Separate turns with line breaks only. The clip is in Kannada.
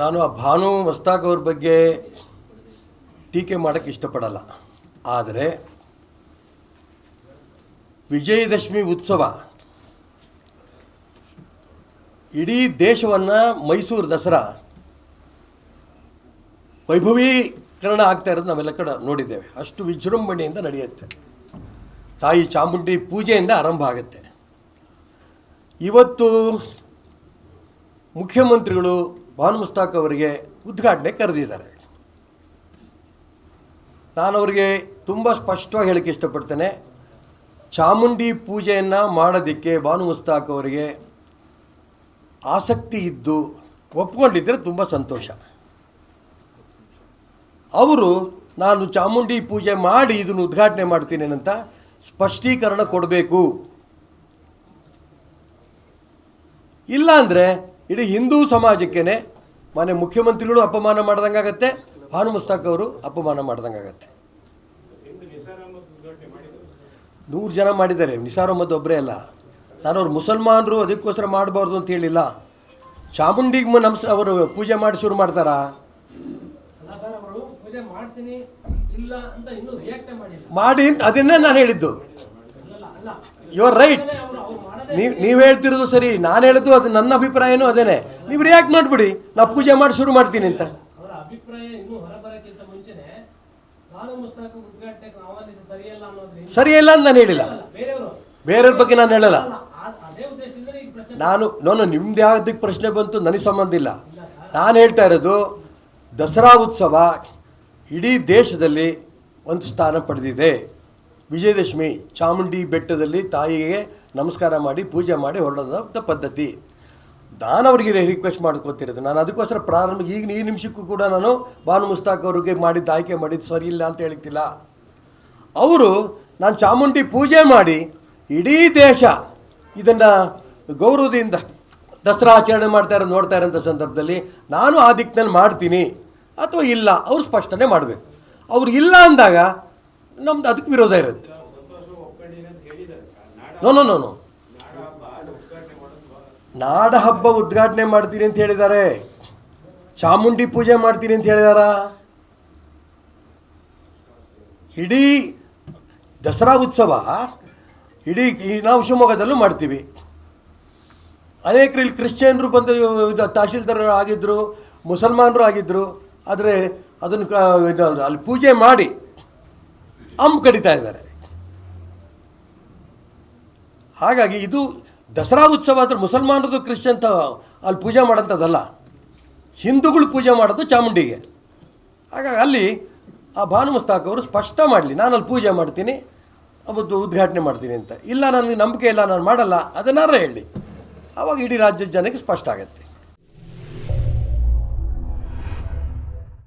ನಾನು ಆ ಭಾನು ಮಸ್ತಾಕ್ ಅವ್ರ ಬಗ್ಗೆ ಟೀಕೆ ಮಾಡೋಕ್ಕೆ ಇಷ್ಟಪಡಲ್ಲ. ಆದರೆ ವಿಜಯದಶಮಿ ಉತ್ಸವ ಇಡೀ ದೇಶವನ್ನು ಮೈಸೂರು ದಸರಾ ವೈಭವೀಕರಣ ಆಗ್ತಾ ಇರೋದು ನಾವೆಲ್ಲ ಕಡೆ ನೋಡಿದ್ದೇವೆ. ಅಷ್ಟು ವಿಜೃಂಭಣೆಯಿಂದ ನಡೆಯುತ್ತೆ. ತಾಯಿ ಚಾಮುಂಡಿ ಪೂಜೆಯಿಂದ ಆರಂಭ ಆಗುತ್ತೆ. ಇವತ್ತು ಮುಖ್ಯಮಂತ್ರಿಗಳು ಭಾನು ಮಸ್ತಾಕ್ ಅವರಿಗೆ ಉದ್ಘಾಟನೆ ಕರೆದಿದ್ದಾರೆ. ನಾನು ಅವರಿಗೆ ತುಂಬ ಸ್ಪಷ್ಟವಾಗಿ ಹೇಳೋಕ್ಕೆ ಇಷ್ಟಪಡ್ತೇನೆ, ಚಾಮುಂಡಿ ಪೂಜೆಯನ್ನು ಮಾಡೋದಕ್ಕೆ ಭಾನು ಮಸ್ತಾಕ್ ಅವರಿಗೆ ಆಸಕ್ತಿ ಇದ್ದು ಒಪ್ಕೊಂಡಿದ್ದರೆ ತುಂಬ ಸಂತೋಷ. ಅವರು ನಾನು ಚಾಮುಂಡಿ ಪೂಜೆ ಮಾಡಿ ಇದನ್ನು ಉದ್ಘಾಟನೆ ಮಾಡ್ತೀನಿ ಅಂತ ಸ್ಪಷ್ಟೀಕರಣ ಕೊಡಬೇಕು. ಇಲ್ಲ ಅಂದರೆ ಇಡೀ ಹಿಂದೂ ಸಮಾಜಕ್ಕೇ ಮನೆ ಮುಖ್ಯಮಂತ್ರಿಗಳು ಅಪಮಾನ ಮಾಡ್ದಂಗಾಗತ್ತೆ, ಭಾನು ಮಸ್ತಾಕ್ ಅವರು ಅಪಮಾನ ಮಾಡ್ದಂಗಾಗತ್ತೆ. 100 ಜನ ಮಾಡಿದ್ದಾರೆ, ನಿಸಾರ್ ಅಹಮದ್ ಒಬ್ಬರೇ ಅಲ್ಲ. ನಾನು ಅವ್ರು ಮುಸಲ್ಮಾನರು ಅದಕ್ಕೋಸ್ಕರ ಮಾಡಬಾರ್ದು ಅಂತ ಹೇಳಿಲ್ಲ. ಚಾಮುಂಡಿಗೆ ಅವರು ಪೂಜೆ ಮಾಡಿ ಶುರು ಮಾಡ್ತಾರಾ? ಮಾಡಿ ಅದನ್ನೇ ನಾನು ಹೇಳಿದ್ದು. ಯು ಆರ್ ರೈಟ್, ನೀವು ಹೇಳ್ತಿರೋದು ಸರಿ, ನಾನು ಹೇಳಿದ್ದು ಅದು ನನ್ನ ಅಭಿಪ್ರಾಯನೂ ಅದೇನೆ. ನೀವು ರಿಯಾಕ್ಟ್ ಮಾಡಿಬಿಡಿ, ನಾ ಪೂಜೆ ಮಾಡಿ ಶುರು ಮಾಡ್ತೀನಿ ಅಂತ. ಸರಿಯಲ್ಲ ಅಂತ ನಾನು ಹೇಳಿಲ್ಲ, ಬೇರೆಯವ್ರ ಬಗ್ಗೆ ನಾನು ಹೇಳಲ್ಲ. ನಾನು ನಿಮ್ದು ಯಾವುದಕ್ಕೆ ಪ್ರಶ್ನೆ ಬಂತು ನನಗೆ ಸಂಬಂಧ ಇಲ್ಲ. ನಾನು ಹೇಳ್ತಾ ಇರೋದು ದಸರಾ ಉತ್ಸವ ಇಡೀ ದೇಶದಲ್ಲಿ ಒಂದು ಸ್ಥಾನ ಪಡೆದಿದೆ. ವಿಜಯದಶಮಿ ಚಾಮುಂಡಿ ಬೆಟ್ಟದಲ್ಲಿ ತಾಯಿಗೆ ನಮಸ್ಕಾರ ಮಾಡಿ ಪೂಜೆ ಮಾಡಿ ಹೊರಡೋದಂಥ ಪದ್ಧತಿ. ನಾನು ಅವರಿಗೆ ರಿಕ್ವೆಸ್ಟ್ ಮಾಡ್ಕೊತಿರೋದು, ನಾನು ಅದಕ್ಕೋಸ್ಕರ ಪ್ರಾರಂಭ ಈ ನಿಮಿಷಕ್ಕೂ ಕೂಡ ನಾನು ಭಾನು ಮಸ್ತಾಕ್ ಅವ್ರಿಗೆ ಮಾಡಿದ್ದು ಆಯ್ಕೆ ಮಾಡಿದ್ದು ಸರಿ ಇಲ್ಲ ಅಂತ ಹೇಳ್ತಿಲ್ಲ. ಅವರು ನಾನು ಚಾಮುಂಡಿ ಪೂಜೆ ಮಾಡಿ ಇಡೀ ದೇಶ ಇದನ್ನು ಗೌರವದಿಂದ ದಸರಾ ಆಚರಣೆ ಮಾಡ್ತಾ ಇರೋದು ನೋಡ್ತಾ ಇರೋಂಥ ಸಂದರ್ಭದಲ್ಲಿ ನಾನು ಆ ದಿಕ್ಕಿನಲ್ಲಿ ಮಾಡ್ತೀನಿ ಅಥವಾ ಇಲ್ಲ ಅವ್ರು ಸ್ಪಷ್ಟನೆ ಮಾಡಬೇಕು. ಅವ್ರು ಇಲ್ಲ ಅಂದಾಗ ನಮ್ದು ಅದಕ್ಕೆ ವಿರೋಧ ಇರುತ್ತೆ. ನೋ ನಾಡ ಹಬ್ಬ ಉದ್ಘಾಟನೆ ಮಾಡ್ತೀನಿ ಅಂತ ಹೇಳಿದ್ದಾರೆ, ಚಾಮುಂಡಿ ಪೂಜೆ ಮಾಡ್ತೀನಿ ಅಂತ ಹೇಳಿದಾರ? ಇಡೀ ದಸರಾ ಉತ್ಸವ ಇಡೀ ನಾವು ಶಿವಮೊಗ್ಗದಲ್ಲೂ ಮಾಡ್ತೀವಿ. ಅನೇಕರು ಇಲ್ಲಿ ಕ್ರಿಶ್ಚಿಯನ್ರು ಬಂದು ತಹಶೀಲ್ದಾರ್ ಆಗಿದ್ದರು, ಮುಸಲ್ಮಾನರು ಆಗಿದ್ದರು. ಆದರೆ ಅದನ್ನು ಅಲ್ಲಿ ಪೂಜೆ ಮಾಡಿ ಕಡಿತಾ ಇದ್ದಾರೆ. ಹಾಗಾಗಿ ಇದು ದಸರಾ ಉತ್ಸವ ಅಂದರೆ ಮುಸಲ್ಮಾನರದು ಕ್ರಿಶ್ಚಿಯನ್ ಅಲ್ಲಿ ಪೂಜೆ ಮಾಡೋಂಥದ್ದಲ್ಲ, ಹಿಂದೂಗಳು ಪೂಜೆ ಮಾಡೋದು ಚಾಮುಂಡಿಗೆ. ಹಾಗಾಗಿ ಅಲ್ಲಿ ಆ ಭಾನು ಮಸ್ತಾಕ್ ಅವರು ಸ್ಪಷ್ಟ ಮಾಡಲಿ, ನಾನು ಅಲ್ಲಿ ಪೂಜೆ ಮಾಡ್ತೀನಿ ಅವತ್ತು ಉದ್ಘಾಟನೆ ಮಾಡ್ತೀನಿ ಅಂತ. ಇಲ್ಲ ನನಗೆ ನಂಬಿಕೆ ಇಲ್ಲ, ನಾನು ಮಾಡಲ್ಲ, ಅದನ್ನಾರ ಹೇಳಿ. ಆವಾಗ ಇಡೀ ರಾಜ್ಯದ ಜನಕ್ಕೆ ಸ್ಪಷ್ಟ ಆಗುತ್ತೆ.